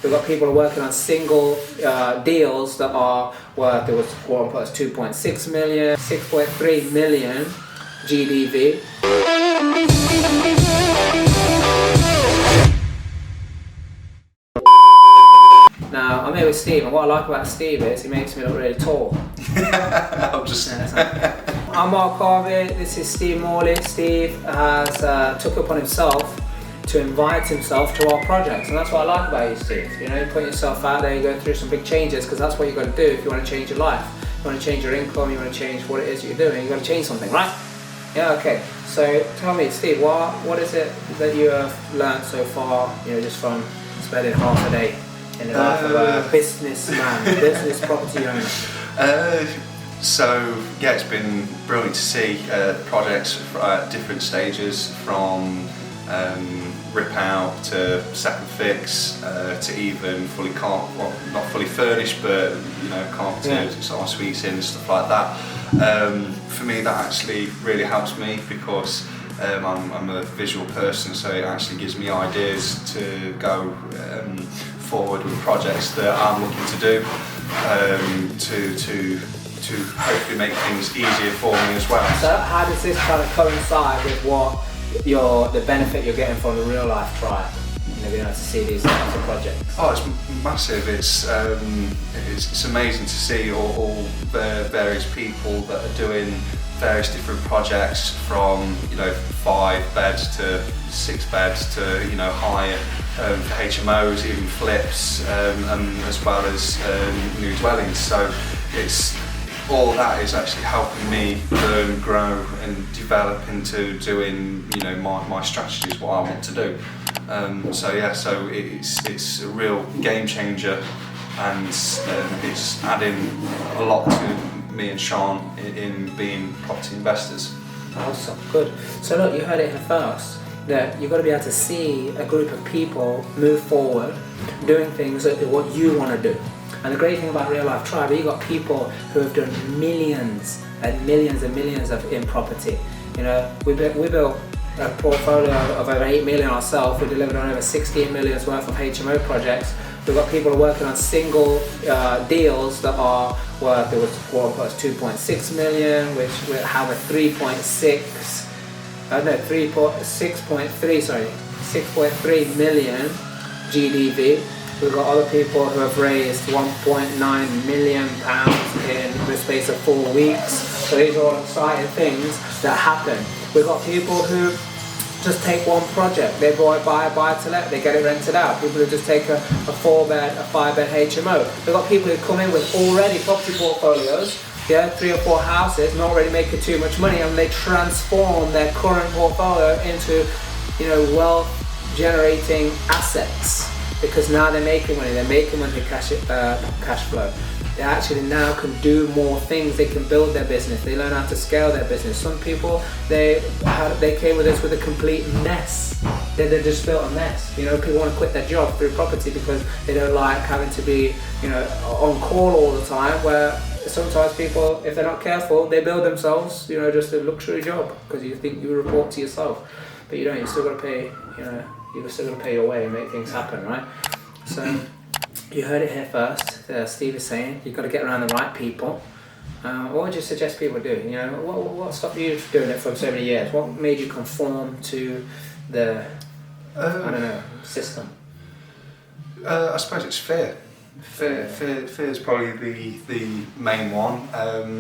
We've got people who are working on single deals that are worth, it was quote unquote 2.6 million, 6.3 million GDV. Now, I'm here with Steve, and what I like about Steve is he makes me look really tall. I'm Mark Harvey, this is Steve Morley. Steve has took upon himself to invite himself to our projects, and that's what I like about you, Steve. You know, you put yourself out there, you go through some big changes, because that's what you've got to do if you want to change your life. You want to change your income, you want to change what it is you're doing, you've got to change something, right? Yeah, okay. So tell me, Steve, what is it that you have learned so far, you know, just from spending half a day in the life of a businessman, business property owner? So yeah, it's been brilliant to see projects at different stages, from rip out to second fix to even fully not fully furnished, but you know, carpeted, en suites and stuff like that. For me, that actually really helps me because I'm a visual person, so it actually gives me ideas to go forward with projects that I'm looking to do, to hopefully make things easier for me as well. So how does this kind of coincide with what the benefit you're getting from the real life tribe? You know, being able to see these types of projects. Oh, it's massive. It's amazing to see all the various people that are doing various different projects, from, you know, 5 beds to 6 beds to, you know, higher HMOs, even flips, as well as new dwellings. So it's all that is actually helping me learn, grow and develop into doing, you know, my strategies, what I want to do. So it's a real game changer, and it's adding a lot to me and Sean in being property investors. Awesome, good. So look, you heard it here first, that you've got to be able to see a group of people move forward, doing things that what you want to do. And the great thing about Real Life Tribe, you've got people who have done millions and millions and millions in property. You know, we built a portfolio of over 8 million ourselves. We delivered on over 16 million's worth of HMO projects. We've got people working on single deals that are worth, it was 2.6 million, which will have a 6.3 million GDV. We've got other people who have raised 1.9 million pounds in the space of 4 weeks. So these are all exciting things that happen. We've got people who just take one project, they buy to let, they get it rented out. People who just take a 4-bed, a 5-bed HMO. We've got people who come in with already property portfolios, 3 or 4 houses, not really making too much money, and they transform their current portfolio into, you know, wealth generating assets, because now they're making money, cash flow. They actually now can do more things, they can build their business, they learn how to scale their business. Some people, they came with us with a complete mess. They just built a mess. You know, people want to quit their job through property because they don't like having to be, you know, on call all the time, where sometimes people, if they're not careful, they build themselves, you know, just a luxury job because you think you report to yourself. But you don't, you still got to pay, you know, you've still got to pay your way and make things happen, right? So you heard it here first. Steve is saying you've got to get around the right people. What would you suggest people do? You know, what stopped you from doing it for so many years? What made you conform to the system? I suppose it's fear. Fear is probably the main one.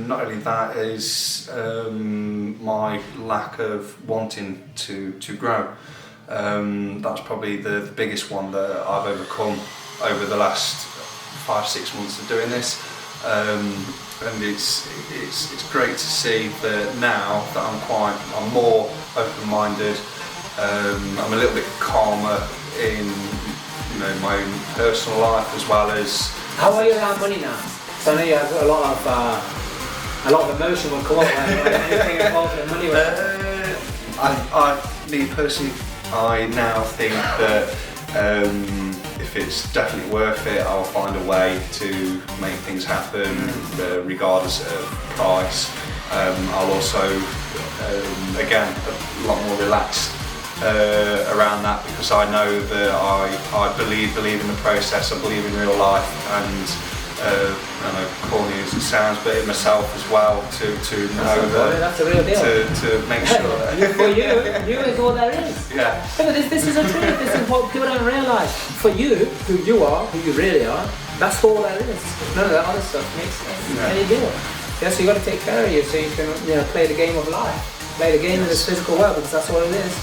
Not only that, is my lack of wanting to grow. That's probably the biggest one that I've overcome over the last 5-6 months of doing this, and it's great to see that now that I'm more open-minded. I'm a little bit calmer in, you know, my own personal life, as well as. How are you around money now? So I know you have a lot of emotion will come up when anything involved with money. Me personally, I now think that if it's definitely worth it, I'll find a way to make things happen, regardless of price. I'll also, again, a lot more relaxed around that, because I know that I believe in the process, I believe in real life, and I know corny as it sounds, but in myself as well, to know that that's a real deal. to make sure that For you is all there is. yeah. But this is a truth. This is what people don't realise. For you, who you are, who you really are, that's all there is. None of that other stuff makes any deal. Yeah, so you got to take care of you so you can play the game of life, play the game in this physical world, because that's what it is.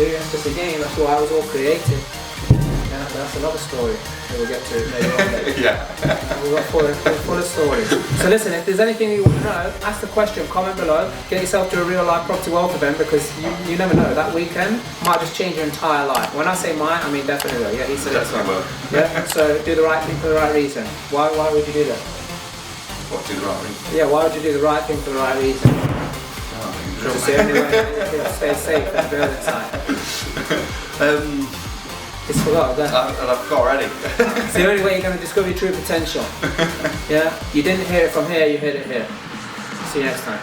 It's just a game. That's why I was all created. Yeah, but that's another story that we'll get to later on. Yeah. We've got full of stories. So listen, if there's anything you want to know, ask the question, comment below, get yourself to a real life property wealth event, because you never know, that weekend might just change your entire life. When I say might, I mean definitely will. Yeah, he said it. Definitely will. Yeah, so do the right thing for the right reason. Why would you do that? What, do the right thing? Yeah, why would you do the right thing for the right reason? Just the only way to stay safe and build inside. It's forgot again. I've forgot already. It's the only way you're going to discover your true potential. Yeah? You didn't hear it from here, you heard it here. See you next time.